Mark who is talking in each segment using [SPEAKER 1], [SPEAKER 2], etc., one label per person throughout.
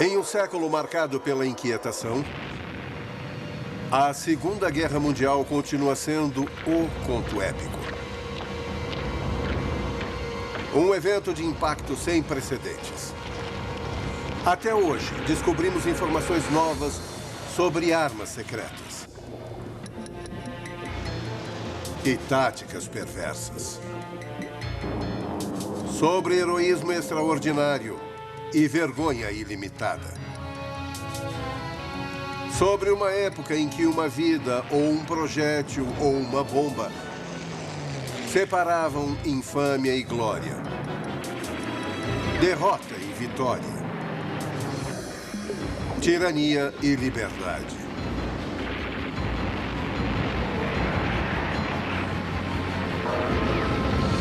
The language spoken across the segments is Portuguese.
[SPEAKER 1] Em um século marcado pela inquietação, a Segunda Guerra Mundial continua sendo o conto épico. Um evento de impacto sem precedentes. Até hoje, descobrimos informações novas sobre armas secretas e táticas perversas. Sobre heroísmo extraordinário e vergonha ilimitada. Sobre uma época em que uma vida, ou um projétil, ou uma bomba separavam infâmia e glória, derrota e vitória, tirania e liberdade.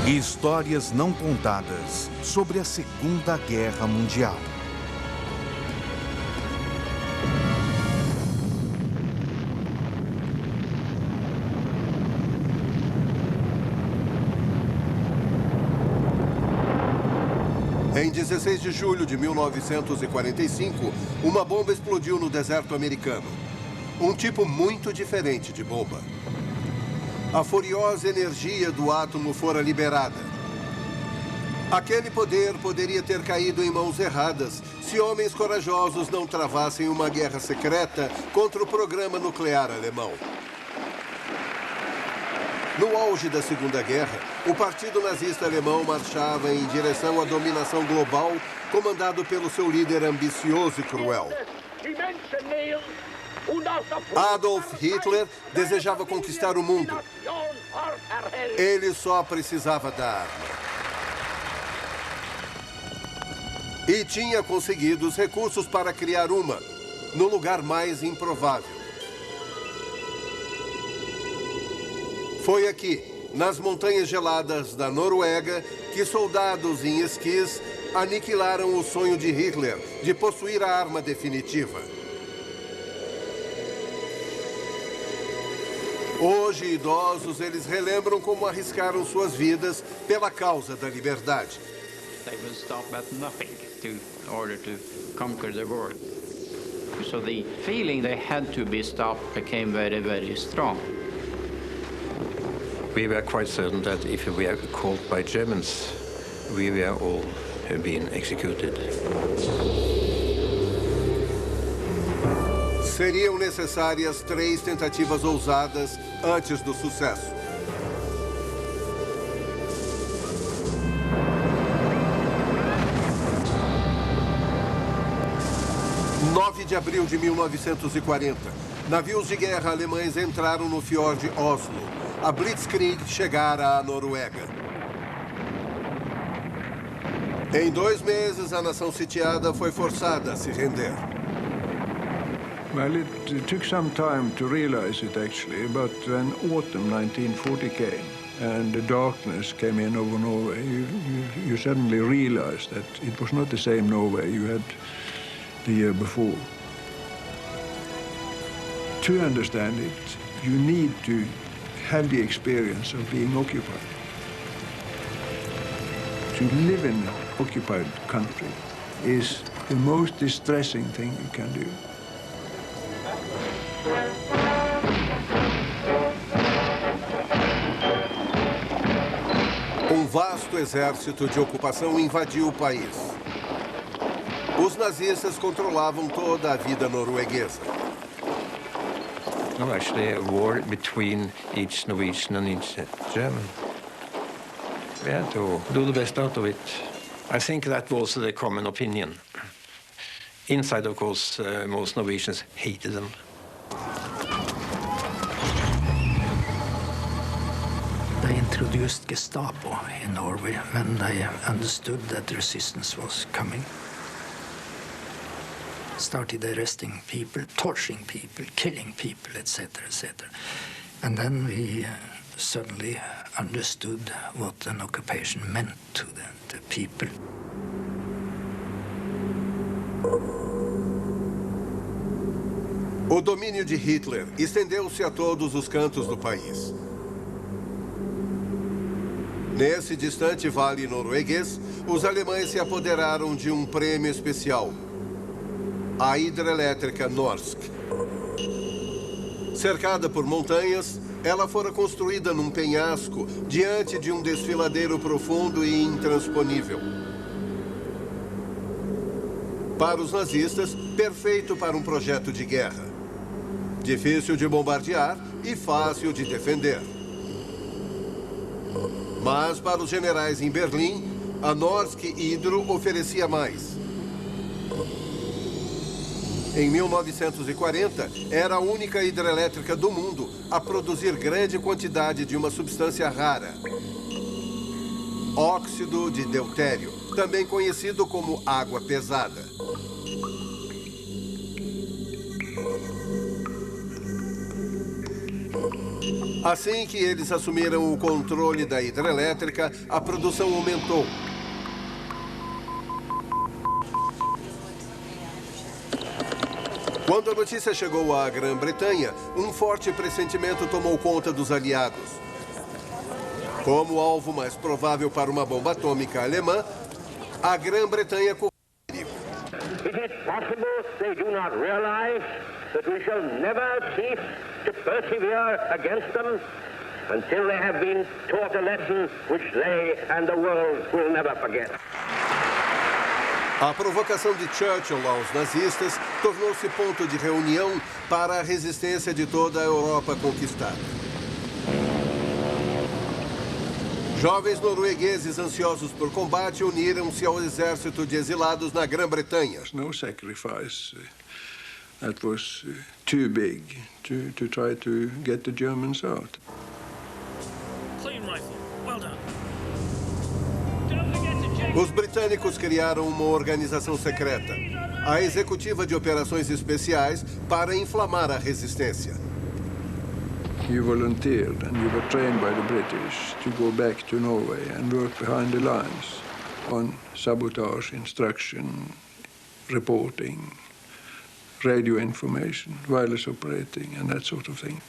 [SPEAKER 2] Histórias não contadas sobre a Segunda Guerra Mundial.
[SPEAKER 1] Em 16 de julho de 1945, uma bomba explodiu no deserto americano. Um tipo muito diferente de bomba. A furiosa energia do átomo fora liberada. Aquele poder poderia ter caído em mãos erradas se homens corajosos não travassem uma guerra secreta contra o programa nuclear alemão. No auge da Segunda Guerra, o Partido Nazista Alemão marchava em direção à dominação global, comandado pelo seu líder ambicioso e cruel. Adolf Hitler desejava conquistar o mundo. Ele só precisava da arma. E tinha conseguido os recursos para criar uma, no lugar mais improvável. Foi aqui, nas montanhas geladas da Noruega, que soldados em esquis aniquilaram o sonho de Hitler de possuir a arma definitiva. Hoje, idosos, eles relembram como arriscaram suas vidas pela causa da liberdade.
[SPEAKER 3] They will stop at nothing in order to conquer the world. So the feeling they had to be stopped became very, very strong.
[SPEAKER 4] We were quite certain that if we were caught by Germans, we were all being executed.
[SPEAKER 1] Seriam necessárias 3 tentativas ousadas antes do sucesso. Em 9 de abril de 1940, navios de guerra alemães entraram no fiord Oslo. A Blitzkrieg chegara à Noruega. Em 2 meses, a nação sitiada foi forçada a se render.
[SPEAKER 5] Well, it took some time to realize it, actually, but when autumn 1940 came and the darkness came in over Norway, you suddenly realized that it was not the same Norway you had the year before. To understand it, you need to have the experience of being occupied. To live in an occupied country is the most distressing thing you can do.
[SPEAKER 1] Um vasto exército de ocupação invadiu o país. Os nazistas controlavam toda a vida norueguesa.
[SPEAKER 4] No, actually a war between each Norwegian and each German. We had to do the best out of it. I think that was the common opinion. Inside, of course, most Norwegians hated them.
[SPEAKER 6] They introduced Gestapo in Norway when they understood that the resistance was coming. Started arresting people, torturing people, killing people, etc., etc. And then we suddenly understood what an occupation meant to the people.
[SPEAKER 1] O domínio de Hitler estendeu-se a todos os cantos do país. Nesse distante vale norueguês, os alemães se apoderaram de um prêmio especial. a hidrelétrica Norsk. Cercada por montanhas, ela fora construída num penhasco diante de um desfiladeiro profundo e intransponível. Para os nazistas, perfeito para um projeto de guerra. Difícil de bombardear e fácil de defender. Mas para os generais em Berlim, a Norsk Hydro oferecia mais. Em 1940, era a única hidrelétrica do mundo a produzir grande quantidade de uma substância rara, óxido de deutério, também conhecido como água pesada. Assim que eles assumiram o controle da hidrelétrica, a produção aumentou. Quando a notícia chegou à Grã-Bretanha, um forte pressentimento tomou conta dos aliados. Como alvo mais provável para uma bomba atômica alemã, a Grã-Bretanha correu perigo.
[SPEAKER 7] It is possible they do not realize that we shall never cease to persevere against them until they have been taught a lesson which they and the world will never forget.
[SPEAKER 1] A provocação de Churchill aos nazistas tornou-se ponto de reunião para a resistência de toda a Europa conquistada. Jovens noruegueses ansiosos por combate uniram-se ao exército de exilados na Grã-Bretanha.
[SPEAKER 5] No sacrifice that was too big to try to get the Germans out.
[SPEAKER 8] Clean rifle. Well done.
[SPEAKER 1] Os britânicos criaram uma organização secreta, a Executiva de Operações Especiais, para inflamar a resistência.
[SPEAKER 5] You volunteered and you were trained by the British to go back to Norway and work behind the lines on sabotage, instruction, reporting, radio information, wireless operating and that sort of thing.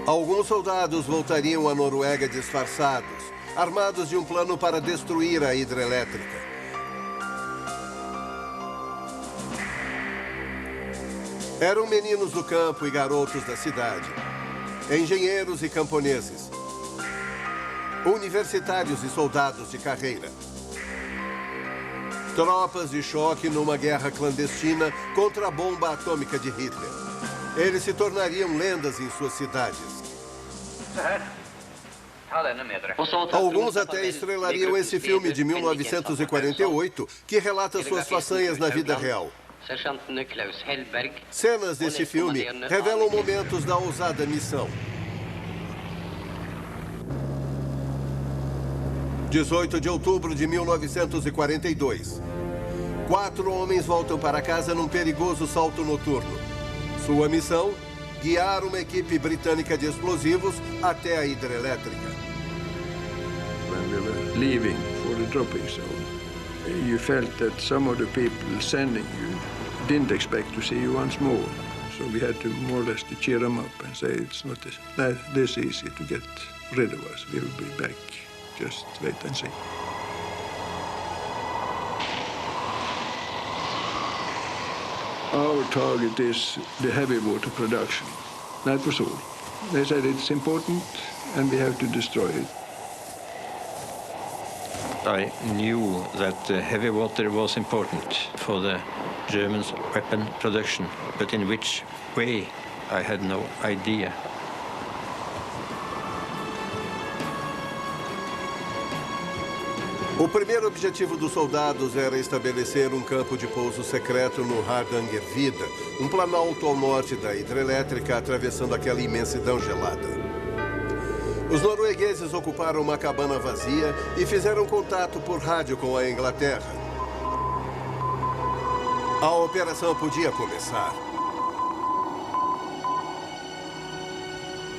[SPEAKER 1] Alguns soldados voltariam à Noruega disfarçados, armados de um plano para destruir a hidrelétrica. Eram meninos do campo e garotos da cidade, engenheiros e camponeses, universitários e soldados de carreira. Tropas de choque numa guerra clandestina contra a bomba atômica de Hitler. Eles se tornariam lendas em suas cidades. Alguns até estrelariam esse filme de 1948, que relata suas façanhas na vida real. Cenas desse filme revelam momentos da ousada missão. 18 de outubro de 1942. 4 homens voltam para casa num perigoso salto noturno. Sua missão? Guiar uma equipe britânica de explosivos até a hidrelétrica.
[SPEAKER 5] When we were leaving for the dropping zone, you felt that some of the people sending you didn't expect to see you once more. So we had to more or less to cheer them up and say it's not this easy to get rid of us. We will be back. Just wait and see. Our target is the heavy water production. That was all. They said it's important and we have to destroy it.
[SPEAKER 4] I knew that heavy water was important for the Germans' weapon production, but in which way, I had no idea.
[SPEAKER 1] O primeiro objetivo dos soldados era estabelecer um campo de pouso secreto no Hardangervidda, um planalto ao norte da hidrelétrica, atravessando aquela imensidão gelada. Os noruegueses ocuparam uma cabana vazia e fizeram contato por rádio com a Inglaterra. A operação podia começar.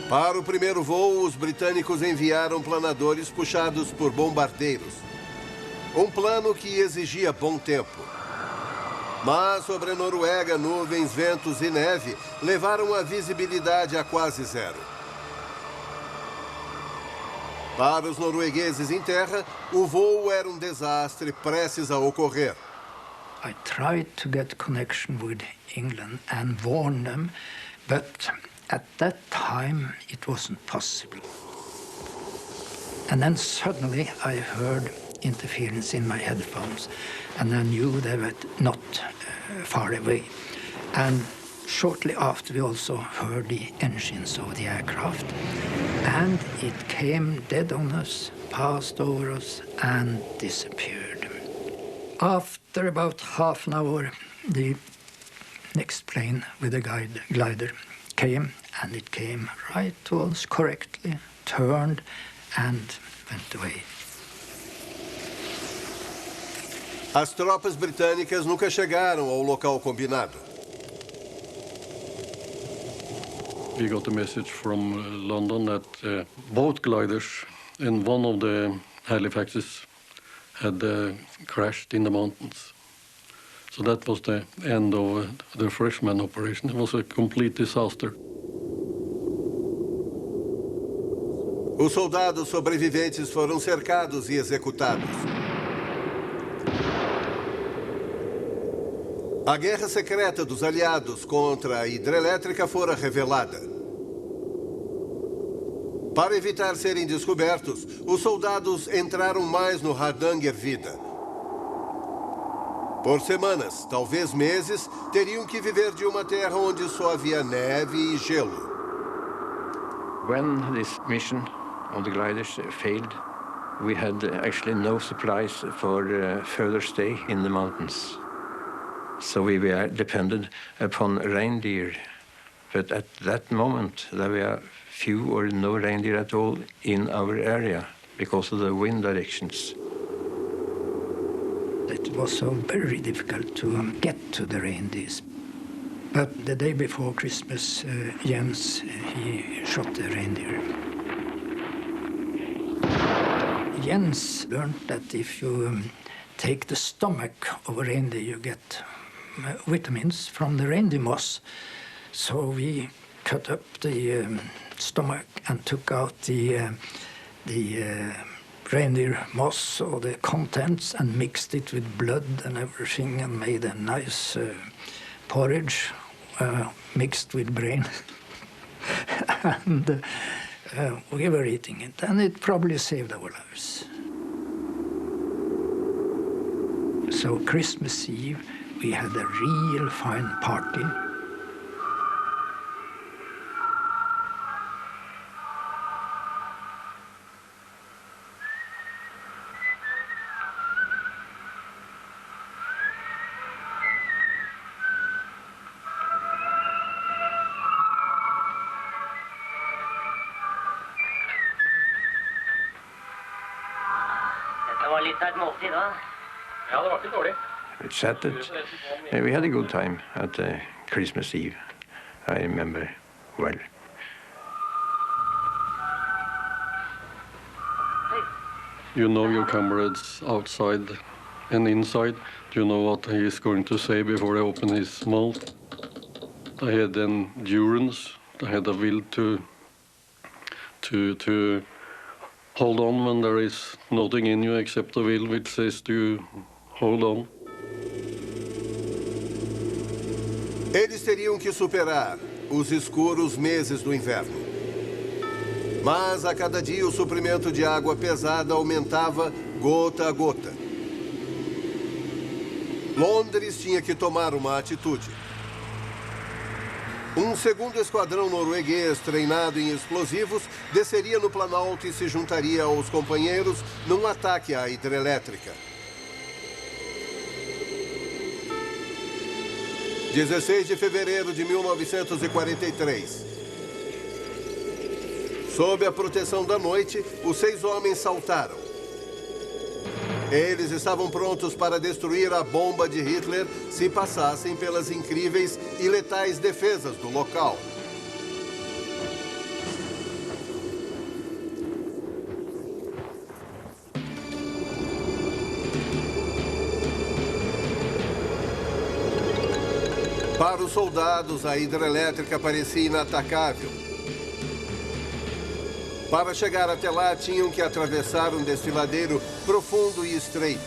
[SPEAKER 1] Para o primeiro voo, os britânicos enviaram planadores puxados por bombardeiros. Um plano que exigia bom tempo. Mas sobre a Noruega, nuvens, ventos e neve levaram a visibilidade a quase zero. Para os noruegueses em terra, o voo era um desastre prestes a ocorrer.
[SPEAKER 6] I tried to get connection with England and warn them, but at that time it wasn't possible. And then suddenly I heard interference in my headphones, and I knew they were not far away. And shortly after, we also heard the engines of the aircraft, and it came dead on us, passed over us, and disappeared. After about half an hour, the next plane with a glider came, and it came right to us correctly, turned, and went away.
[SPEAKER 1] As tropas britânicas nunca chegaram ao local combinado.
[SPEAKER 9] We got a message from London that both gliders and one of the Halifaxes had crashed in the mountains. So that was the end of the freshman operation. It was a complete disaster.
[SPEAKER 1] Os soldados sobreviventes foram cercados e executados. A guerra secreta dos aliados contra a hidrelétrica fora revelada. Para evitar serem descobertos, os soldados entraram mais no Hardangervidda. Por semanas, talvez meses, teriam que viver de uma terra onde só havia neve e gelo.
[SPEAKER 4] When this mission on the gliders failed, we had actually no supplies for further stay in the mountains. So we were dependent upon reindeer. But at that moment, there were few or no reindeer at all in our area because of the wind directions.
[SPEAKER 6] It was so very difficult to get to the reindeers. But the day before Christmas, Jens, he shot the reindeer. Jens learned that if you take the stomach of a reindeer, you get vitamins from the reindeer moss. So we cut up the stomach and took out the reindeer moss or the contents and mixed it with blood and everything and made a nice porridge mixed with brain. And we were eating it, and it probably saved our lives. So Christmas Eve, we had a real fine party.
[SPEAKER 10] Det var litt av et måltid da. Ja, det var ikke dårlig.
[SPEAKER 4] We chatted. We had a good time at Christmas Eve. I remember well.
[SPEAKER 9] You know your comrades outside and inside. Do you know what he is going to say before they open his mouth? I had endurance. I had a will to hold on when there is nothing in you except the will which says to hold on.
[SPEAKER 1] Eles teriam que superar os escuros meses do inverno. Mas a cada dia o suprimento de água pesada aumentava gota a gota. Londres tinha que tomar uma atitude. Um segundo esquadrão norueguês treinado em explosivos desceria no Planalto e se juntaria aos companheiros num ataque à hidrelétrica. 16 de fevereiro de 1943. Sob a proteção da noite, os 6 homens saltaram. Eles estavam prontos para destruir a bomba de Hitler se passassem pelas incríveis e letais defesas do local. Para os soldados, a hidrelétrica parecia inatacável. Para chegar até lá, tinham que atravessar um desfiladeiro profundo e estreito.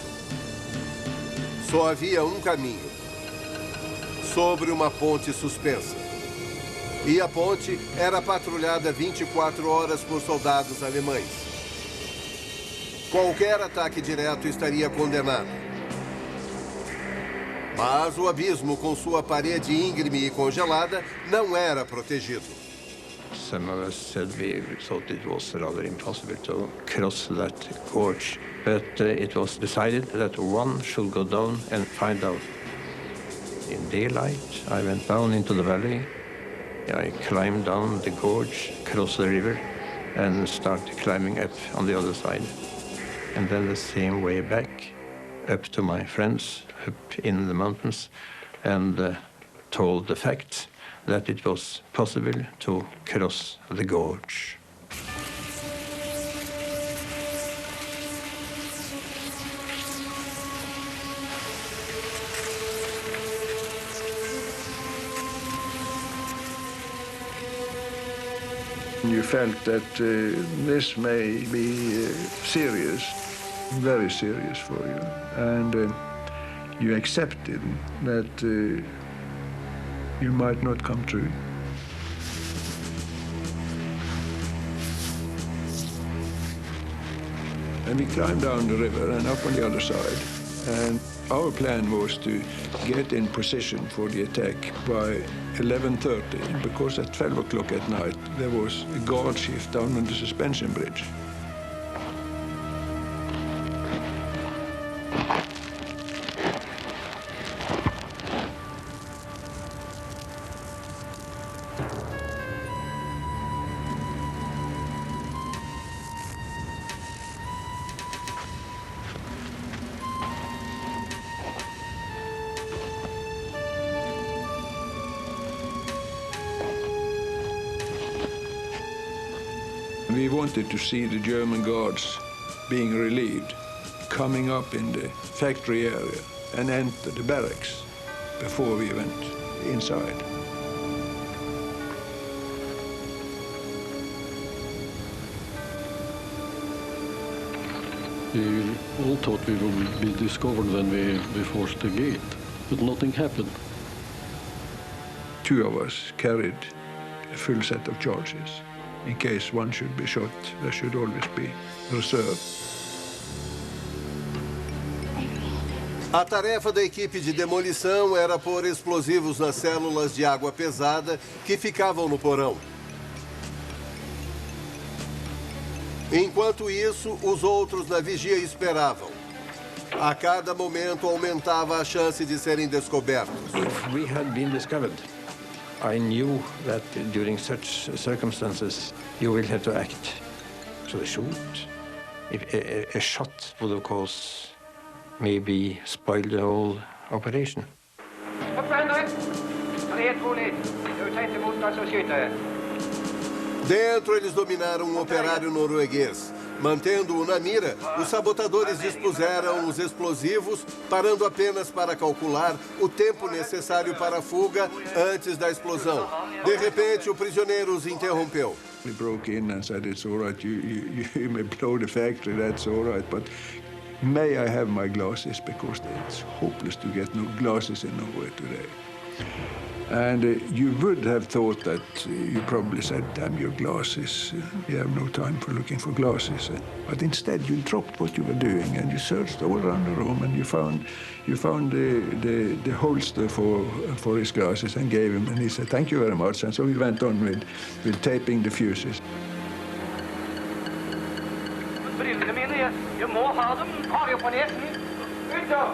[SPEAKER 1] Só havia um caminho, sobre uma ponte suspensa. E a ponte era patrulhada 24 horas por soldados alemães. Qualquer ataque direto estaria condenado. Mas o abismo, com sua parede íngreme e congelada, não era protegido.
[SPEAKER 4] Some of us said we thought it was rather impossible to cross that gorge, but it was decided that one should go down and find out. In daylight, I went down into the valley. I climbed down the gorge, crossed the river, and started climbing up on the other side. And then the same way back, up to my friends up in the mountains, and told the facts that it was possible to cross the gorge.
[SPEAKER 5] You felt that this may be serious, very serious for you, and you accepted that you might not come true. And we climbed down the river and up on the other side, and our plan was to get in position for the attack by 11:30, because at 12 o'clock at night there was a guard shift down on the suspension bridge. We wanted to see the German guards being relieved, coming up in the factory area and enter the barracks before we went inside.
[SPEAKER 9] We all thought we would be discovered when we forced the gate, but nothing happened.
[SPEAKER 5] Two of us carried a full set of charges. In case one should be shot, there should always be reserve.
[SPEAKER 1] A tarefa da equipe de demolição era pôr explosivos nas células de água pesada que ficavam no porão. Enquanto isso, os outros na vigia esperavam. A cada momento aumentava a chance de serem descobertos.
[SPEAKER 4] If we had been discovered, I knew that during such circumstances you will have to act. So shoot. If a shot would of course maybe spoil the whole operation.
[SPEAKER 1] Dentro, eles dominaram um operário norueguês. Mantendo-o na mira, os sabotadores dispuseram os explosivos, parando apenas para calcular o tempo necessário para a fuga antes da explosão. De repente, o prisioneiro os interrompeu.
[SPEAKER 5] We broke in and said, "It's all right, you may blow the factory, that's all right, but may I have my glasses, because it's hopeless to get no glasses in Norway today." And you would have thought that you probably said, "Damn your glasses, we have no time for looking for glasses." But instead you dropped what you were doing and you searched all around the room and you found the holster for his glasses and gave him, and he said, "Thank you very much." And so we went on with taping the fuses.
[SPEAKER 10] Brillene mine, jeg må ha dem. Har jeg på nesen? Ut da!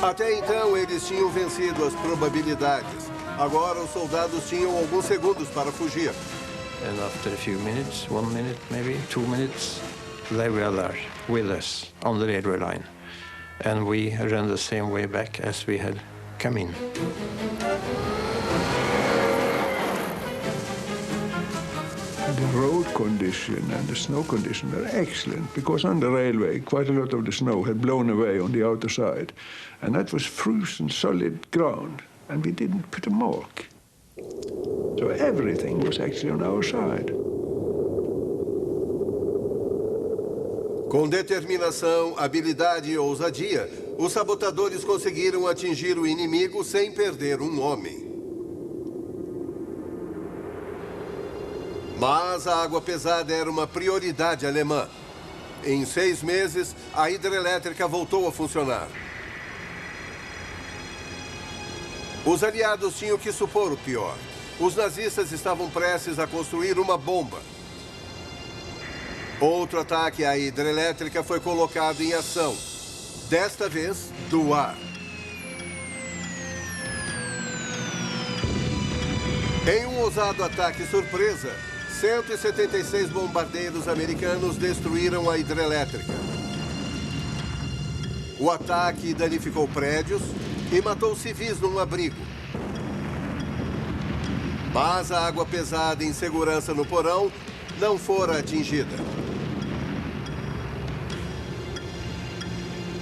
[SPEAKER 1] Até então, eles tinham vencido as probabilidades. Agora, os soldados tinham alguns segundos para fugir.
[SPEAKER 4] And after a few minutes, 1 minute, maybe 2 minutes, they were there with us on the railway line. And we ran the same way back as we had come in.
[SPEAKER 5] The road condition and the snow condition were excellent because on the railway quite a lot of the snow had blown away on the outer side, and that was frozen solid ground, and we didn't put a mark. So everything was actually on our side.
[SPEAKER 1] Com determinação, habilidade e ousadia, os sabotadores conseguiram atingir o inimigo sem perder um homem. Mas a água pesada era uma prioridade alemã. Em 6 meses, a hidrelétrica voltou a funcionar. Os aliados tinham que supor o pior. Os nazistas estavam prestes a construir uma bomba. Outro ataque à hidrelétrica foi colocado em ação. Desta vez, do ar. Em um ousado ataque surpresa, 176 bombardeiros americanos destruíram a hidrelétrica. O ataque danificou prédios e matou civis num abrigo. Mas a água pesada em segurança no porão não fora atingida.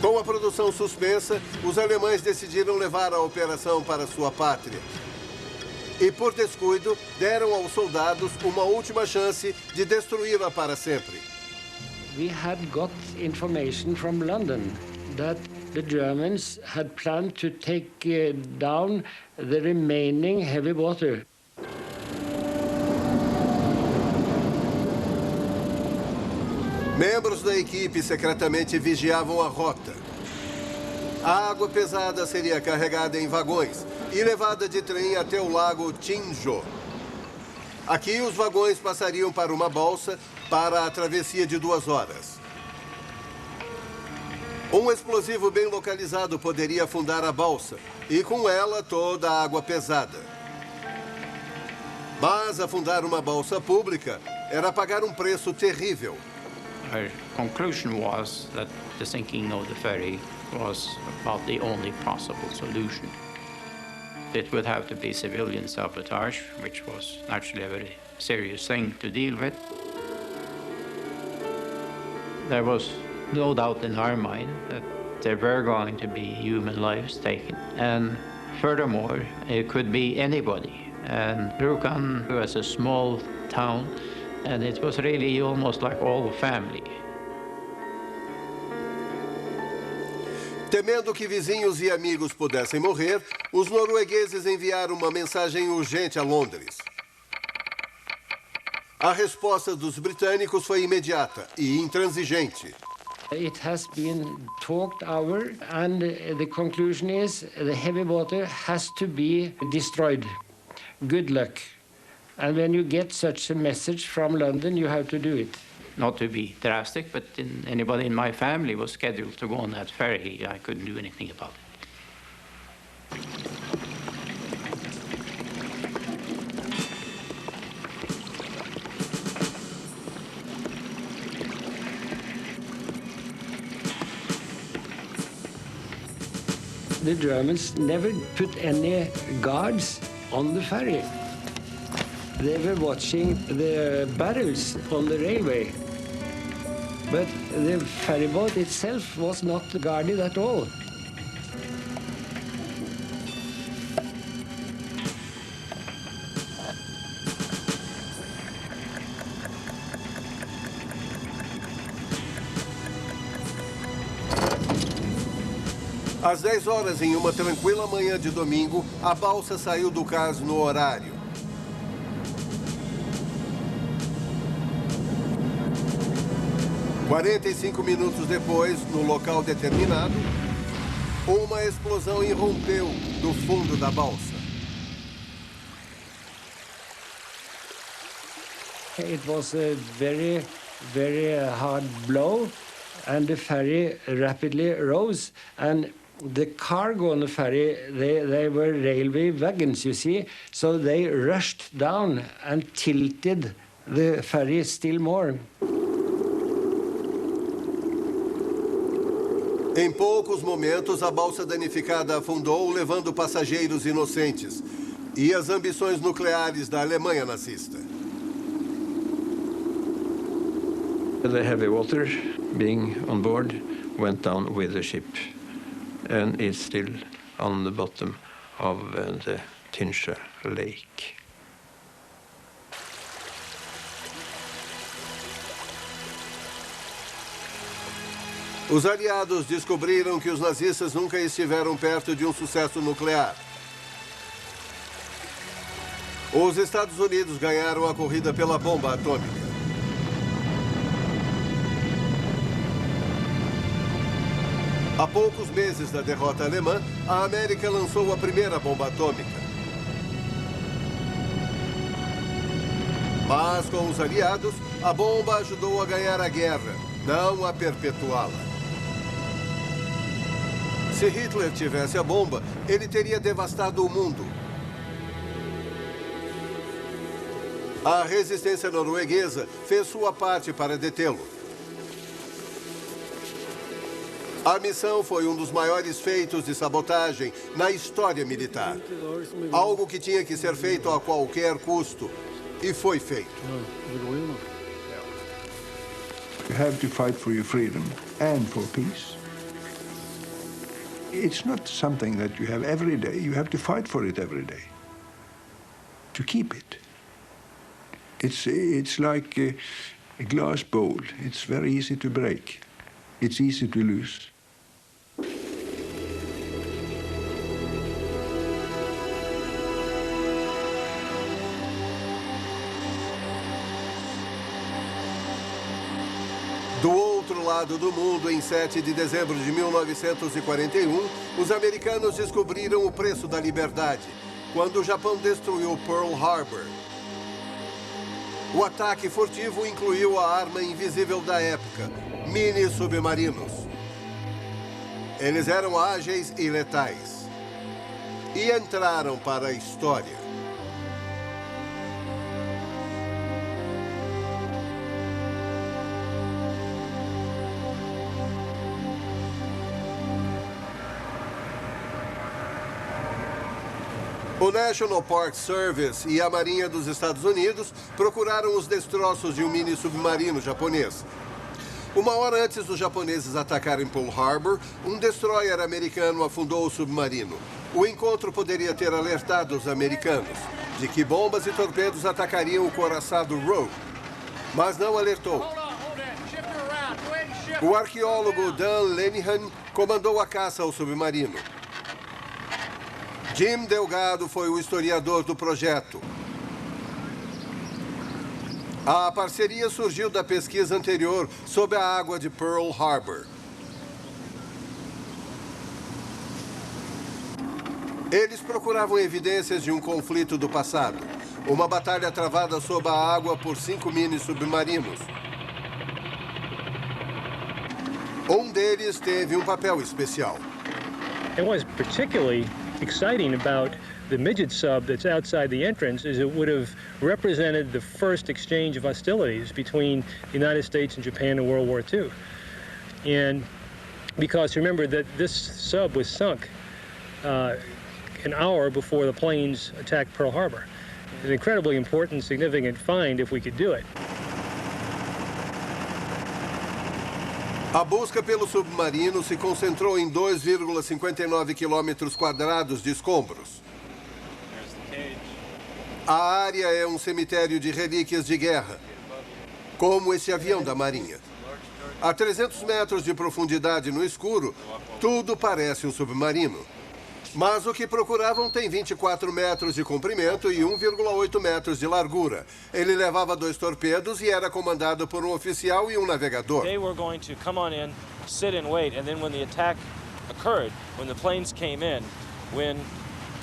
[SPEAKER 1] Com a produção suspensa, os alemães decidiram levar a operação para sua pátria. E, por descuido, deram aos soldados uma última chance de destruí-la para sempre.
[SPEAKER 11] We had got information from London that the Germans had planned to take down the remaining heavy water.
[SPEAKER 1] Membros da equipe secretamente vigiavam a rota. A água pesada seria carregada em vagões e levada de trem até o lago Chinjo. Aqui, os vagões passariam para uma balsa para a travessia de 2 horas. Um explosivo bem localizado poderia afundar a balsa e, com ela, toda a água pesada. Mas afundar uma balsa pública era pagar um preço terrível.
[SPEAKER 3] Our conclusion was that the sinking of the ferry was about the only possible solution. It would have to be civilian sabotage, which was naturally a very serious thing to deal with. There was no doubt in our mind that there were going to be human lives taken. And furthermore, it could be anybody. And Rjukan was a small town, and it was really almost like all family.
[SPEAKER 1] Temendo que vizinhos e amigos pudessem morrer, os noruegueses enviaram uma mensagem urgente a Londres. A resposta dos britânicos foi imediata e intransigente.
[SPEAKER 11] It has been talked over, and the conclusion is the heavy water has to be destroyed. Good luck. And when you get such a message from London, you have to do it.
[SPEAKER 3] Not to be drastic, but anybody in my family was scheduled to go on that ferry. I couldn't do anything about it.
[SPEAKER 11] The Germans never put any guards on the ferry. They were watching the barrels on the railway. But the ferryboat itself was not guarded at all.
[SPEAKER 1] Às 10 horas, em uma tranquila manhã de domingo, a balsa saiu do cais no horário. "45 minutos depois, no local determinado, uma explosão irrompeu do fundo da balsa.
[SPEAKER 11] It was a very, very hard blow, and the ferry rapidly rose. And the cargo on the ferry, they were railway wagons, you see, so they rushed down and tilted the ferry still more.
[SPEAKER 1] Em poucos momentos, a balsa danificada afundou, levando passageiros inocentes e as ambições nucleares da Alemanha nazista.
[SPEAKER 4] The heavy water being on board went down with the ship and is still on the bottom of the Tinsha Lake.
[SPEAKER 1] Os aliados descobriram que os nazistas nunca estiveram perto de um sucesso nuclear. Os Estados Unidos ganharam a corrida pela bomba atômica. Há poucos meses da derrota alemã, a América lançou a primeira bomba atômica. Mas com os aliados, a bomba ajudou a ganhar a guerra, não a perpetuá-la. Se Hitler tivesse a bomba, ele teria devastado o mundo. A resistência norueguesa fez sua parte para detê-lo. A missão foi um dos maiores feitos de sabotagem na história militar. Algo que tinha que ser feito a qualquer custo. E foi feito.
[SPEAKER 5] You have to fight for your freedom and for peace. It's not something that you have every day. You have to fight for it every day to keep it. It's like a glass bowl. It's very easy to break. It's easy to lose.
[SPEAKER 1] Do outro lado do mundo, em 7 de dezembro de 1941, os americanos descobriram o preço da liberdade, quando o Japão destruiu Pearl Harbor. O ataque furtivo incluiu a arma invisível da época, mini-submarinos. Eles eram ágeis e letais. E entraram para a história. O National Park Service e a Marinha dos Estados Unidos procuraram os destroços de um mini-submarino japonês. Uma hora antes dos japoneses atacarem Pearl Harbor, um destroyer americano afundou o submarino. O encontro poderia ter alertado os americanos de que bombas e torpedos atacariam o couraçado Rogue, mas não alertou. O arqueólogo Dan Lenihan comandou a caça ao submarino. Jim Delgado foi o historiador do projeto. A parceria surgiu da pesquisa anterior sobre a água de Pearl Harbor. Eles procuravam evidências de um conflito do passado, uma batalha travada sob a água por 5 mini-submarinos. Um deles teve um papel especial.
[SPEAKER 12] It was particularly exciting about the midget sub that's outside the entrance is it would have represented the first exchange of hostilities between the United States and Japan in World War II. And because remember that this sub was sunk an hour before the planes attacked Pearl Harbor. It's an incredibly important, significant find if we could do it.
[SPEAKER 1] A busca pelo submarino se concentrou em 2,59 quilômetros quadrados de escombros. A área é um cemitério de relíquias de guerra, como esse avião da Marinha. A 300 metros de profundidade no escuro, tudo parece um submarino. Mas o que procuravam tem 24 metros de comprimento e 1,8 metros de largura. Ele levava 2 torpedos e era comandado por um oficial e um navegador.
[SPEAKER 13] They were going to come on in, sit and wait, and then when the attack occurred, when the planes came in, when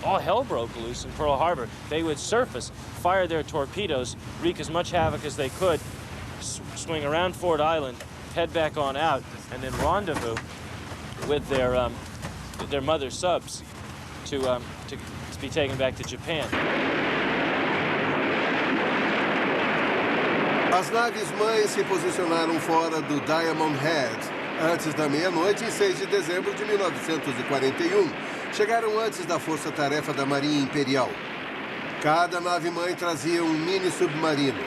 [SPEAKER 13] all hell broke loose in Pearl Harbor, they would surface, fire their torpedoes, wreak as much havoc as they could, swing around Ford Island, head back on out, and then rendezvous with their mother subs to be taken back to Japan.
[SPEAKER 1] As naves mães se posicionaram fora do Diamond Head antes da meia-noite em 6 de dezembro de 1941. Chegaram antes da força-tarefa da Marinha Imperial. Cada nave mãe trazia um mini-submarino.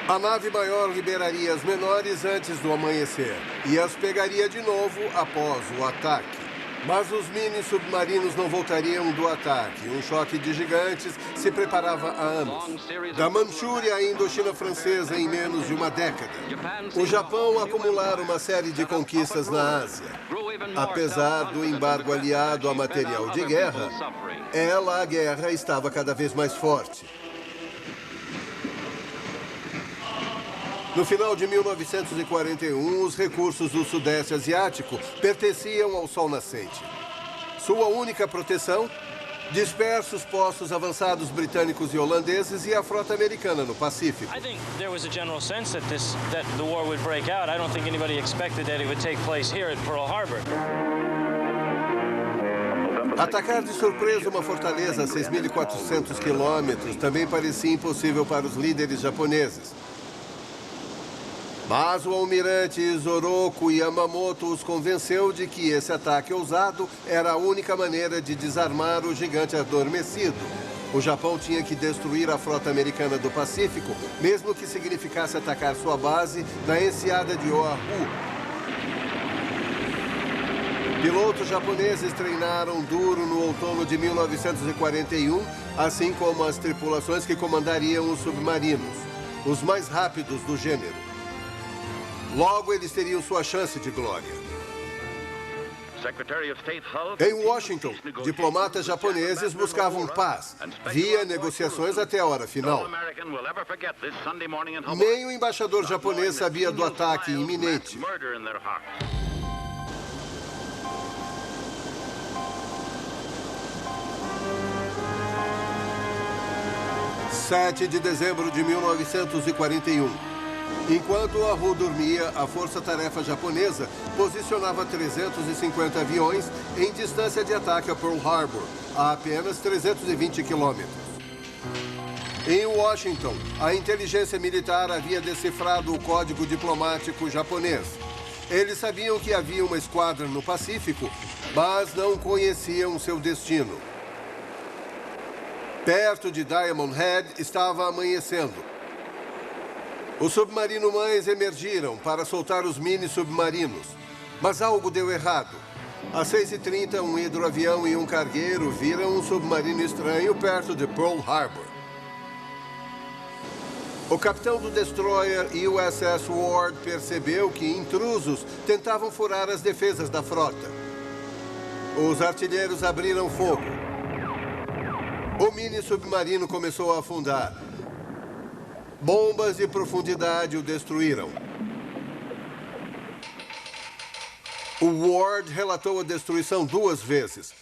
[SPEAKER 1] A nave maior liberaria as menores antes do amanhecer e as pegaria de novo após o ataque. Mas os mini-submarinos não voltariam do ataque. Um choque de gigantes se preparava há anos. Da Manchúria à Indochina Francesa em menos de uma década. O Japão acumulara uma série de conquistas na Ásia. Apesar do embargo aliado a material de guerra, a guerra estava cada vez mais forte. No final de 1941, os recursos do Sudeste Asiático pertenciam ao Sol Nascente. Sua única proteção? Dispersos postos avançados britânicos e holandeses e a frota americana no Pacífico.
[SPEAKER 13] I think there was a general sense that the war would break out. I don't think anybody expected that it would take place here at Pearl Harbor.
[SPEAKER 1] Atacar de surpresa uma fortaleza a 6.400 quilômetros também parecia impossível para os líderes japoneses. Mas o almirante Isoroku Yamamoto os convenceu de que esse ataque ousado era a única maneira de desarmar o gigante adormecido. O Japão tinha que destruir a frota americana do Pacífico, mesmo que significasse atacar sua base na enseada de Oahu. Pilotos japoneses treinaram duro no outono de 1941, assim como as tripulações que comandariam os submarinos, os mais rápidos do gênero. Logo, eles teriam sua chance de glória. Em Washington, diplomatas japoneses buscavam paz, via negociações até a hora final. Nem o embaixador japonês sabia do ataque iminente. 7 de dezembro de 1941. Enquanto Oahu dormia, a força-tarefa japonesa posicionava 350 aviões em distância de ataque a Pearl Harbor, a apenas 320 quilômetros. Em Washington, a inteligência militar havia decifrado o código diplomático japonês. Eles sabiam que havia uma esquadra no Pacífico, mas não conheciam seu destino. Perto de Diamond Head, estava amanhecendo. Os submarino-mães emergiram para soltar os mini-submarinos. Mas algo deu errado. Às 6h30, um hidroavião e um cargueiro viram um submarino estranho perto de Pearl Harbor. O capitão do destroyer USS Ward percebeu que intrusos tentavam furar as defesas da frota. Os artilheiros abriram fogo. O mini-submarino começou a afundar. Bombas de profundidade o destruíram. O Ward relatou a destruição 2 vezes.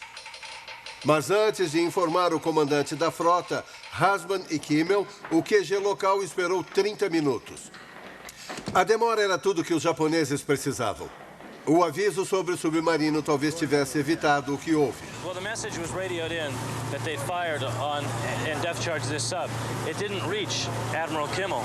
[SPEAKER 1] Mas antes de informar o comandante da frota, Hasman e Kimmel, o QG local esperou 30 minutos. A demora era tudo que os japoneses precisavam. O aviso sobre o submarino talvez tivesse evitado o que houve.
[SPEAKER 13] Well, the message was radioed in that they fired on and depth charged this sub. It didn't reach Admiral Kimmel.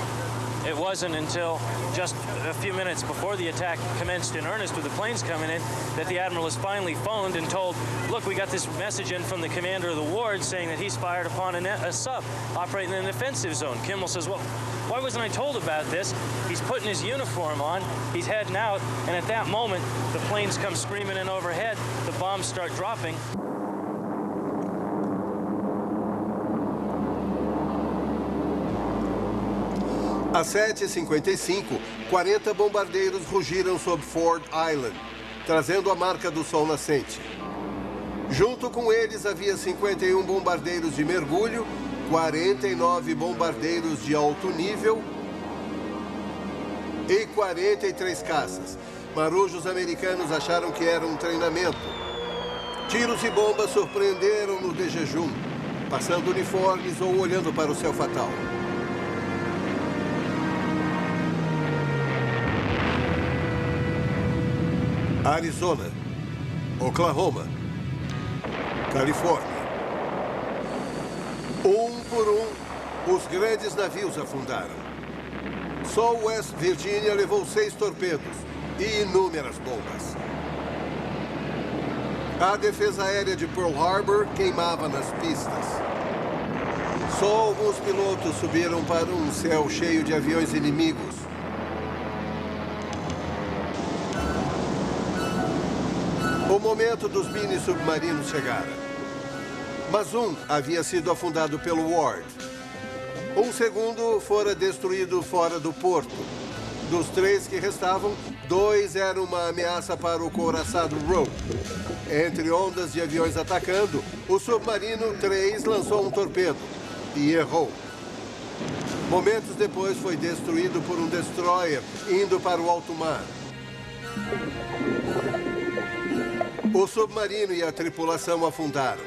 [SPEAKER 13] It wasn't until just a few minutes before the attack commenced in earnest with the planes coming in that the Admiral was finally phoned and told, look, we got this message in from the commander of the ward saying that he's fired upon a sub operating in an offensive zone. Kimmel says, well, why wasn't I told about this? He's putting his uniform on, he's heading out, and at that moment, the planes come screaming in overhead, the bombs start dropping.
[SPEAKER 1] Às 7h55, 40 bombardeiros rugiram sobre Ford Island, trazendo a marca do Sol Nascente. Junto com eles havia 51 bombardeiros de mergulho, 49 bombardeiros de alto nível e 43 caças. Marujos americanos acharam que era um treinamento. Tiros e bombas surpreenderam-no de jejum, passando uniformes ou olhando para o céu fatal. Arizona, Oklahoma, Califórnia. Um por um, os grandes navios afundaram. Só o West Virginia levou 6 torpedos e inúmeras bombas. A defesa aérea de Pearl Harbor queimava nas pistas. Só alguns pilotos subiram para um céu cheio de aviões inimigos. O momento dos mini-submarinos chegara. Mas um havia sido afundado pelo Ward. Um segundo fora destruído fora do porto. Dos 3 que restavam, 2 eram uma ameaça para o couraçado Roe. Entre ondas de aviões atacando, o submarino 3 lançou um torpedo e errou. Momentos depois foi destruído por um destroyer indo para o alto mar. O submarino e a tripulação afundaram.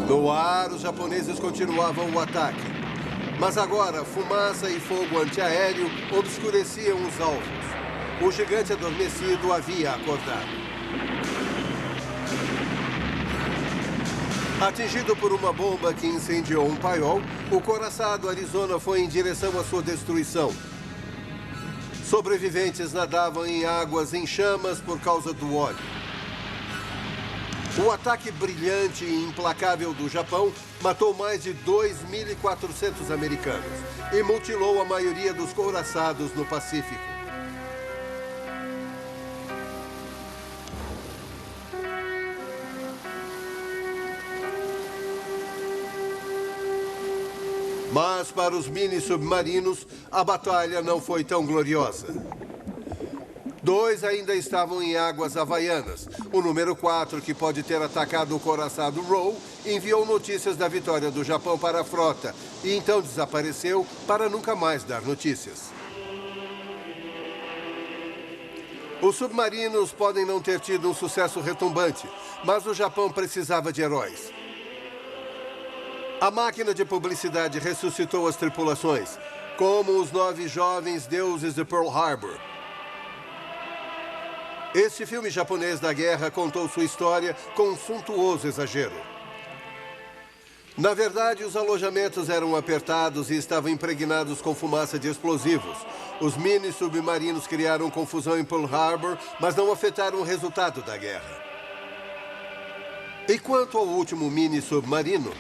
[SPEAKER 1] No ar, os japoneses continuavam o ataque. Mas agora, fumaça e fogo antiaéreo obscureciam os alvos. O gigante adormecido havia acordado. Atingido por uma bomba que incendiou um paiol, o couraçado Arizona foi em direção à sua destruição. Sobreviventes nadavam em águas em chamas por causa do óleo. O ataque brilhante e implacável do Japão matou mais de 2.400 americanos e mutilou a maioria dos couraçados no Pacífico. Mas para os mini-submarinos, a batalha não foi tão gloriosa. 2 ainda estavam em águas havaianas. O número 4, que pode ter atacado o couraçado Roe, enviou notícias da vitória do Japão para a frota e então desapareceu para nunca mais dar notícias. Os submarinos podem não ter tido um sucesso retumbante, mas o Japão precisava de heróis. A máquina de publicidade ressuscitou as tripulações, como os 9 jovens deuses de Pearl Harbor. Este filme japonês da guerra contou sua história com um suntuoso exagero. Na verdade, os alojamentos eram apertados e estavam impregnados com fumaça de explosivos. Os mini-submarinos criaram confusão em Pearl Harbor, mas não afetaram o resultado da guerra. E quanto ao último mini-submarino?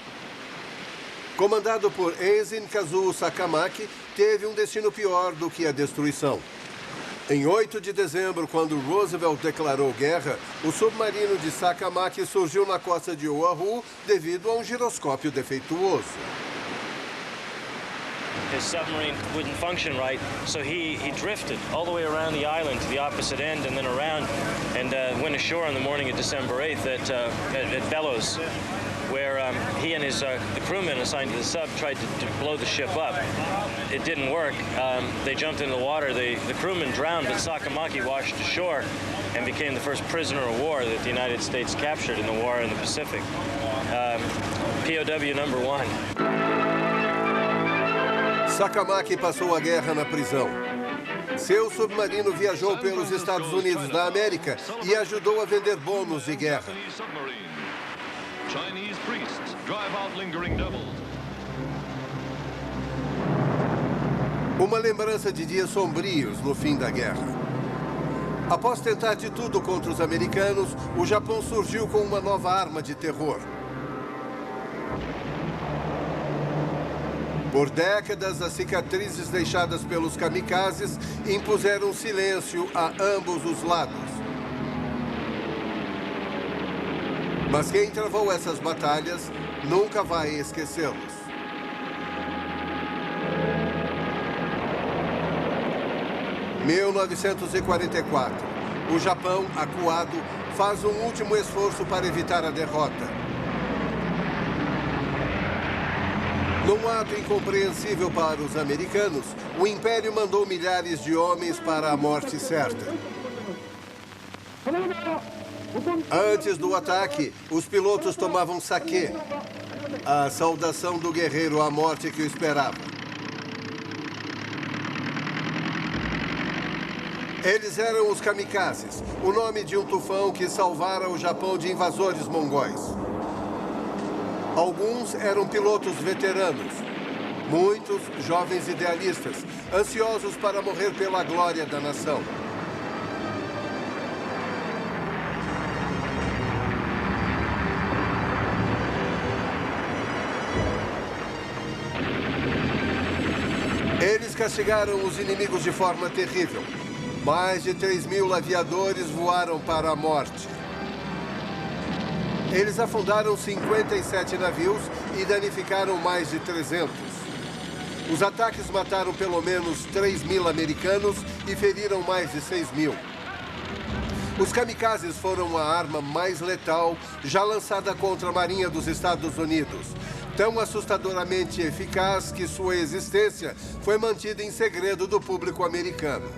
[SPEAKER 1] Comandado por Ensign Kazuo Sakamaki, teve um destino pior do que a destruição. Em 8 de dezembro, quando Roosevelt declarou guerra, o submarino de Sakamaki surgiu na costa de Oahu devido a um giroscópio defeituoso.
[SPEAKER 13] His submarine wouldn't function right, so he drifted all the way around the island to the opposite end and then around and went ashore on the morning of December 8th at Bellows, where he and the crewmen assigned to the sub tried to blow the ship up. It didn't work. They jumped into the water. The crewmen drowned, but Sakamaki washed ashore and became the first prisoner of war that the United States captured in the war in the Pacific. POW number 1.
[SPEAKER 1] Sakamaki passou a guerra na prisão. Seu submarino viajou pelos Estados Unidos da América e ajudou a vender bônus de guerra.
[SPEAKER 14] Chinese priests drive out lingering devils.
[SPEAKER 1] Uma lembrança de dias sombrios no fim da guerra. Após tentar de tudo contra os americanos, o Japão surgiu com uma nova arma de terror. Por décadas, as cicatrizes deixadas pelos kamikazes impuseram silêncio a ambos os lados. Mas quem travou essas batalhas nunca vai esquecê-los. Em 1944, o Japão, acuado, faz um último esforço para evitar a derrota. Num ato incompreensível para os americanos, o Império mandou milhares de homens para a morte certa. Antes do ataque, os pilotos tomavam saquê, a saudação do guerreiro à morte que o esperava. Eles eram os kamikazes, o nome de um tufão que salvara o Japão de invasores mongóis. Alguns eram pilotos veteranos, muitos jovens idealistas, ansiosos para morrer pela glória da nação. castigaram os inimigos de forma terrível. Mais de 3.000 aviadores voaram para a morte. Eles afundaram 57 navios e danificaram mais de 300. Os ataques mataram pelo menos 3.000 americanos e feriram mais de 6.000. Os kamikazes foram a arma mais letal já lançada contra a Marinha dos Estados Unidos. Tão assustadoramente eficaz que sua existência foi mantida em segredo do público americano.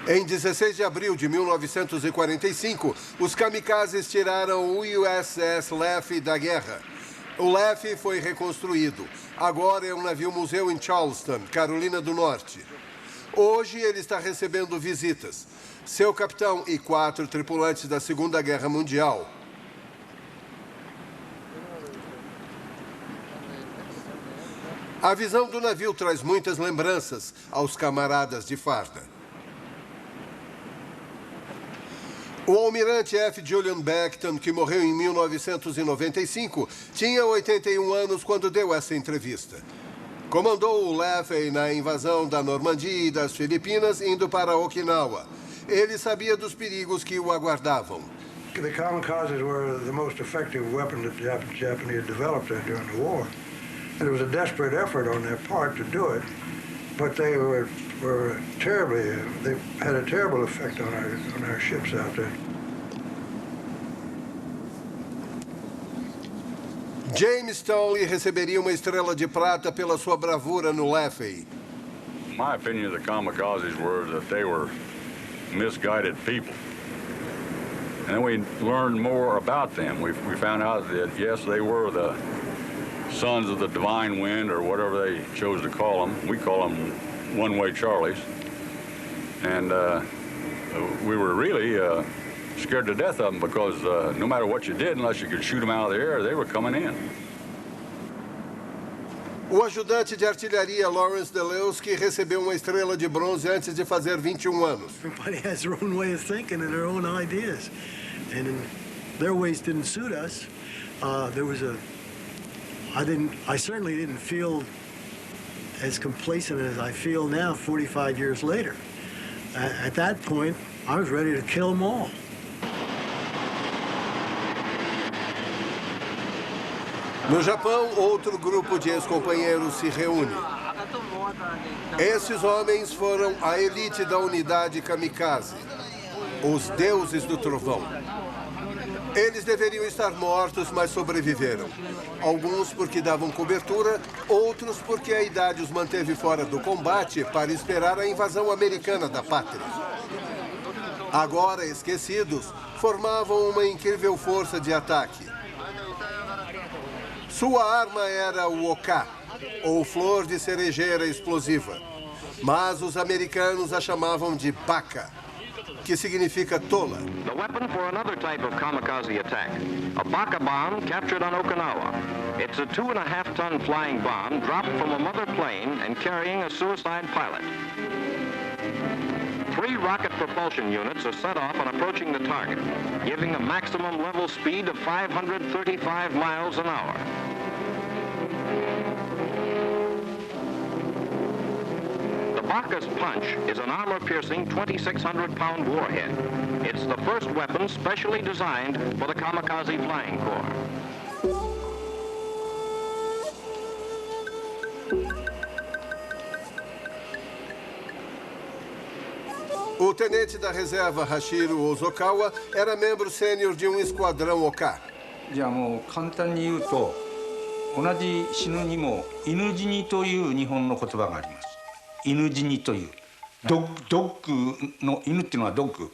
[SPEAKER 1] Em 16 de abril de 1945, os kamikazes tiraram o USS Laffey da guerra. O Laffey foi reconstruído. Agora é um navio-museu em Charleston, Carolina do Norte. Hoje ele está recebendo visitas. Seu capitão e 4 tripulantes da Segunda Guerra Mundial. A visão do navio traz muitas lembranças aos camaradas de farda. O almirante F. Julian Beckton, que morreu em 1995, tinha 81 anos quando deu essa entrevista. Comandou o Laffey na invasão da Normandia e das Filipinas, indo para Okinawa. Ele sabia dos perigos que o aguardavam.
[SPEAKER 5] The kamikazes were the most effective weapon that the Japanese developed during the war. And it was a desperate effort on their part to do it, but they they had a terrible effect on our ships out there.
[SPEAKER 1] James Stanley receberia uma estrela de prata pela sua bravura no Laffey.
[SPEAKER 15] My opinion of the kamikazes were that they were misguided people. And then we learned more about them. We found out that, yes, they were the sons of the divine wind, or whatever they chose to call them. We call them one-way Charlies. And we were really scared to death of them because no matter what you did, unless you could shoot them out of the air, they were coming in.
[SPEAKER 1] O ajudante de artilharia Lawrence Deleuski recebeu uma estrela de bronze antes de fazer 21 anos.
[SPEAKER 16] Everybody has their own way of thinking and their own ideas. And their ways didn't suit us. I certainly didn't feel as complacent as I feel now 45 years later. At that point, I was ready to kill them all.
[SPEAKER 1] No Japão, outro grupo de ex-companheiros se reúne. Esses homens foram a elite da unidade kamikaze, os deuses do trovão. Eles deveriam estar mortos, mas sobreviveram. Alguns porque davam cobertura, outros porque a idade os manteve fora do combate para esperar a invasão americana da pátria. Agora esquecidos, formavam uma incrível força de ataque. Sua arma era o Oka, ou flor de cerejeira explosiva. Mas os americanos a chamavam de Baka, que significa tola.
[SPEAKER 17] The weapon for another type of kamikaze attack, a Baka bomb captured on Okinawa. It's a 2.5-ton flying bomb dropped from a mother plane and carrying a suicide pilot. 3 rocket propulsion units are set off on approaching the target, giving a maximum level speed of 535 miles an hour. The Baka's punch is an armor-piercing 2,600-pound warhead. It's the first weapon specially designed for the Kamikaze Flying Corps.
[SPEAKER 1] O tenente da reserva Hashiro Ozokawa era membro sênior de um esquadrão Oka.
[SPEAKER 18] じゃあもう簡単に言うと、同じ死ぬにも犬死にという日本の言葉があります。犬死にという。ドッグの犬っていうのはドッグ。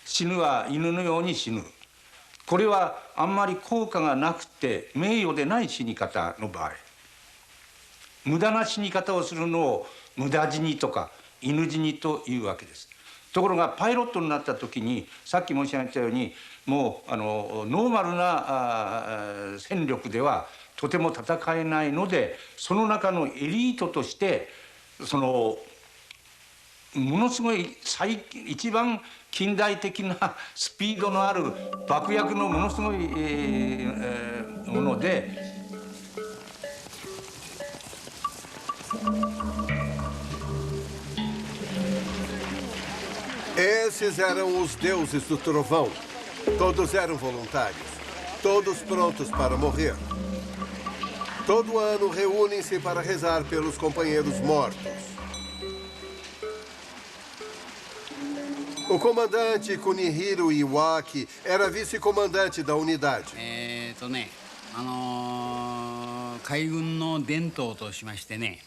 [SPEAKER 18] 死ぬは犬のように死ぬ。これはあんまり効果がなくて名誉でない死に方の場合。無駄な死に方をするのを無駄死にとか犬死にというわけです。ところがパイロットになった時にさっき申し上げたようにもうノーマルな戦力ではとても戦えないのでその中のエリートとしてそのものすごい一番近代的なスピードのある爆薬のものすごい、もので。
[SPEAKER 1] Esses eram os deuses do trovão. Todos eram voluntários, todos prontos para morrer. Todo ano reúnem-se para rezar pelos companheiros mortos. O comandante Kunihiro Iwaki era vice-comandante da unidade.
[SPEAKER 19] 海軍の伝統としましてね、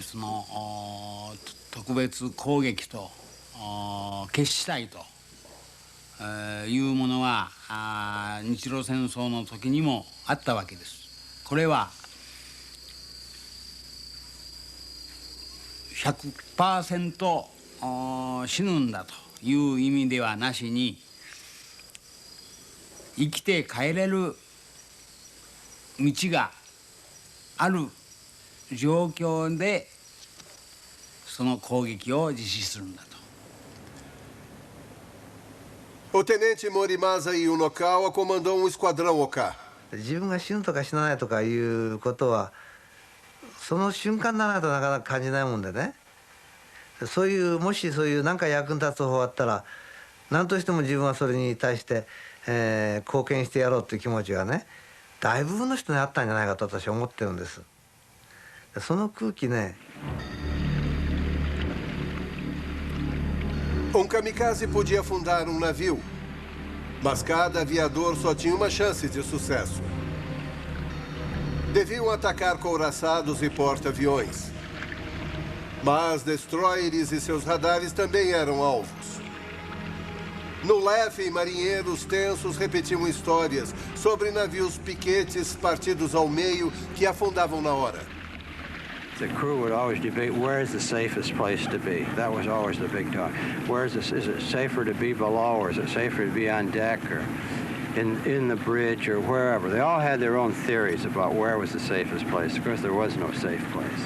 [SPEAKER 19] その特別攻撃と決死隊というものは日露戦争の時にもあったわけです。これは 100% 死ぬんだという意味ではなしに、生きて帰れる道がある状況でその攻撃を実施するんだと。
[SPEAKER 1] O tenente Morimasa Yunokawa comandou um esquadrão Oka.
[SPEAKER 20] 自分が死ぬとか死なないとかいうことはその瞬間にならないとなかなか感じないもんでね。そういうもしそういう何か役に立つ方法あったら何としても自分はそれに対して、貢献してやろうという気持ちがね大部分の人にあったんじゃないかと私は思ってるんです。その空気ね。
[SPEAKER 1] Um kamikaze podia afundar um navio, mas cada aviador só tinha uma chance de sucesso. Deviam atacar couraçados e porta-aviões. Mas destroyers e seus radares também eram alvos. No Leffe, marinheiros tensos repetiam histórias sobre navios piquetes partidos ao meio que afundavam na hora.
[SPEAKER 21] The crew would always debate where is the safest place to be. That was always the big talk. Where is this? Is it safer to be below, or is it safer to be on deck, or in the bridge, or wherever? They all had their own theories about where was the safest place. Of course, there was no safe place.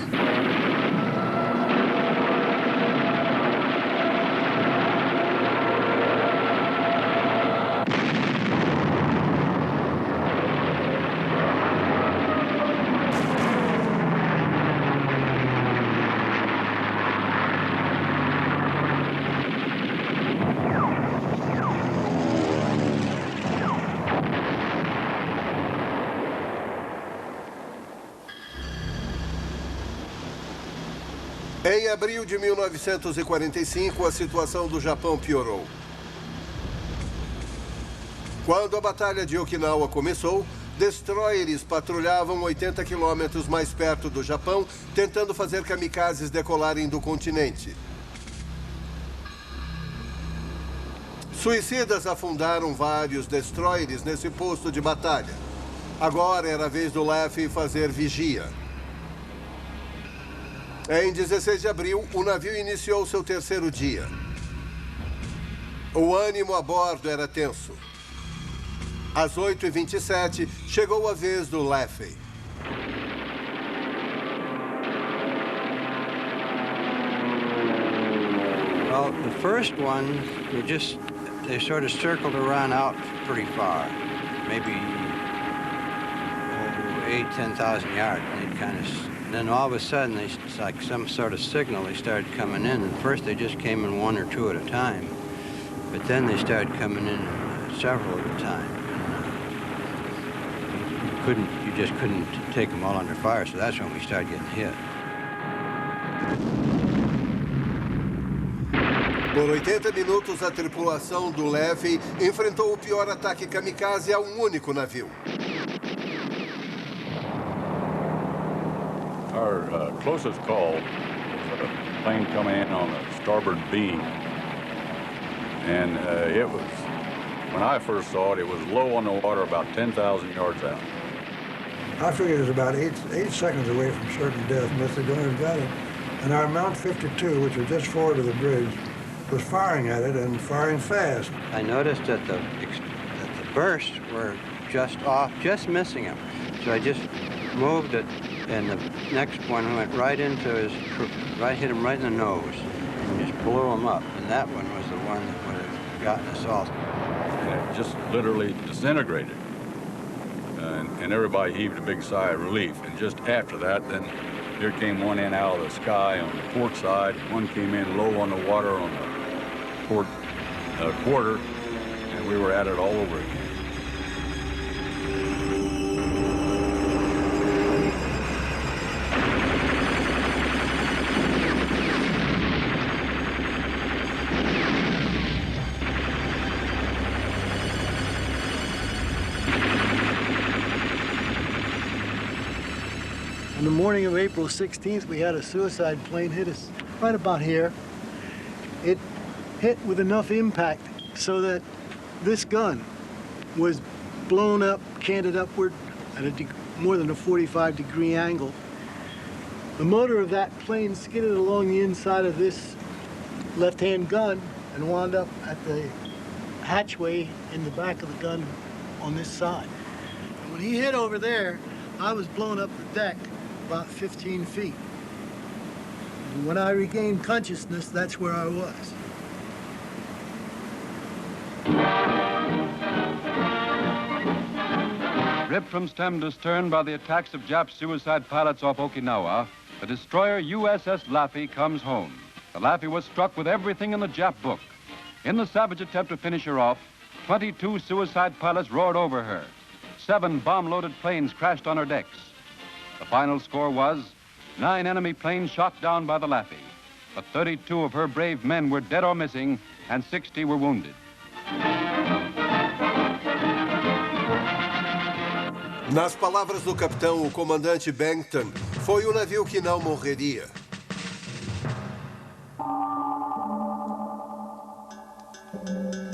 [SPEAKER 1] Em abril de 1945, a situação do Japão piorou. Quando a Batalha de Okinawa começou, destroyers patrulhavam 80 quilômetros mais perto do Japão, tentando fazer kamikazes decolarem do continente. Suicidas afundaram vários destroyers nesse posto de batalha. Agora era a vez do Leffe fazer vigia. Em 16 de abril, o navio iniciou seu terceiro dia. O ânimo a bordo era tenso. Às 8h27, chegou a vez do Leffe.
[SPEAKER 21] Well, the first one, they sort of circled around out pretty far, maybe 8,000-10,000 yards. And they kind of. Then all of a sudden, it's like some sort of signal, they started coming in. And first they just came in one or two at a time. But then they started coming in several at a time. You just couldn't take them all under fire, so that's when we started getting hit.
[SPEAKER 1] Por 80 minutos, a tripulação do Leffe enfrentou o pior ataque kamikaze a um único navio.
[SPEAKER 15] Our closest call was a plane coming in on the starboard beam. And it was, when I first saw it, it was low on the water, about 10,000 yards out.
[SPEAKER 5] I figured it was about eight seconds away from certain death, unless the gunners got it. And our Mount 52, which was just forward of the bridge, was firing at it and firing fast.
[SPEAKER 21] I noticed that the bursts were just off, just missing them. So I just moved it And the next one went right into his, hit him right in the nose, and just blew him up. And that one was the one that would have gotten us all.
[SPEAKER 15] And it just literally disintegrated. And everybody heaved a big sigh of relief. And just after that, then here came one in out of the sky on the port side. One came in low on the water on the port quarter, and we were at it all over again.
[SPEAKER 16] On the morning of April 16th, we had a suicide plane hit us right about here. It hit with enough impact so that this gun was blown up, canted upward at more than a 45-degree angle. The motor of that plane skidded along the inside of this left-hand gun and wound up at the hatchway in the back of the gun on this side. And when he hit over there, I was blown up the deck about 15 feet. And when I regained consciousness, that's where I was.
[SPEAKER 2] Ripped from stem to stern by the attacks of Jap suicide pilots off Okinawa, the destroyer USS Laffey comes home. The Laffey was struck with everything in the Jap book. In the savage attempt to finish her off, 22 suicide pilots roared over her. 7 bomb-loaded planes crashed on her decks. The final score was 9 enemy planes shot down by the Laffey, but 32 of her brave men were dead or missing, and 60 were wounded.
[SPEAKER 1] Nas palavras do capitão, o comandante Bennington, foi o navio que não morreria.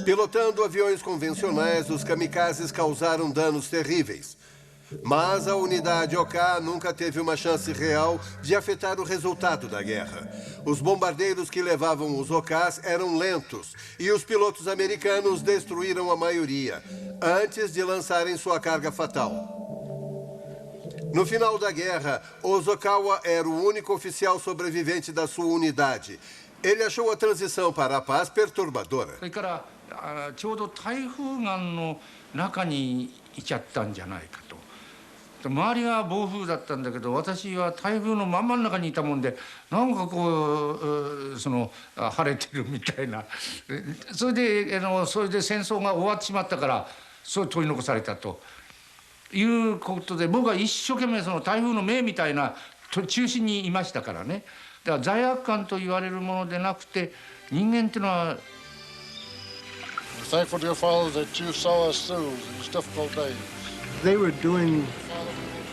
[SPEAKER 1] Pilotando aviões convencionais, os kamikazes causaram danos terríveis. Mas a unidade OK nunca teve uma chance real de afetar o resultado da guerra. Os bombardeiros que levavam os OKs eram lentos e os pilotos americanos destruíram a maioria, antes de lançarem sua carga fatal. No final da guerra, Ozawa era o único oficial sobrevivente da sua unidade. Ele achou a transição para a paz perturbadora.
[SPEAKER 18] ちょうど台風眼の中にいちゃったんじゃないかと。周りが暴風だったんだけど、私は台風の真ん中にいたもんで、なんかこう晴れてるみたいな。それで戦争が終わってしまったから、そう取り残されたということで、僕は一生懸命その台風の目みたいな中心にいましたからね。だから罪悪感と言われるものでなくて、人間っていうのは。
[SPEAKER 22] Thankful, dear Father, that you saw us through these difficult days.
[SPEAKER 16] They were doing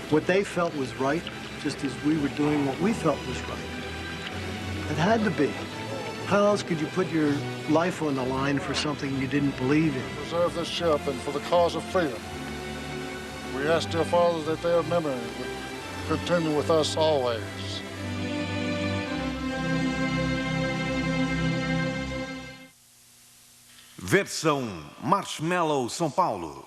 [SPEAKER 16] what they felt was right, just as we were doing what we felt was right. It had to be. How else could you put your life on the line for something you didn't believe in?
[SPEAKER 22] Preserve this ship and for the cause of freedom. We ask, dear Father, that their memory would continue with us always.
[SPEAKER 23] Versão Marshmallow São Paulo.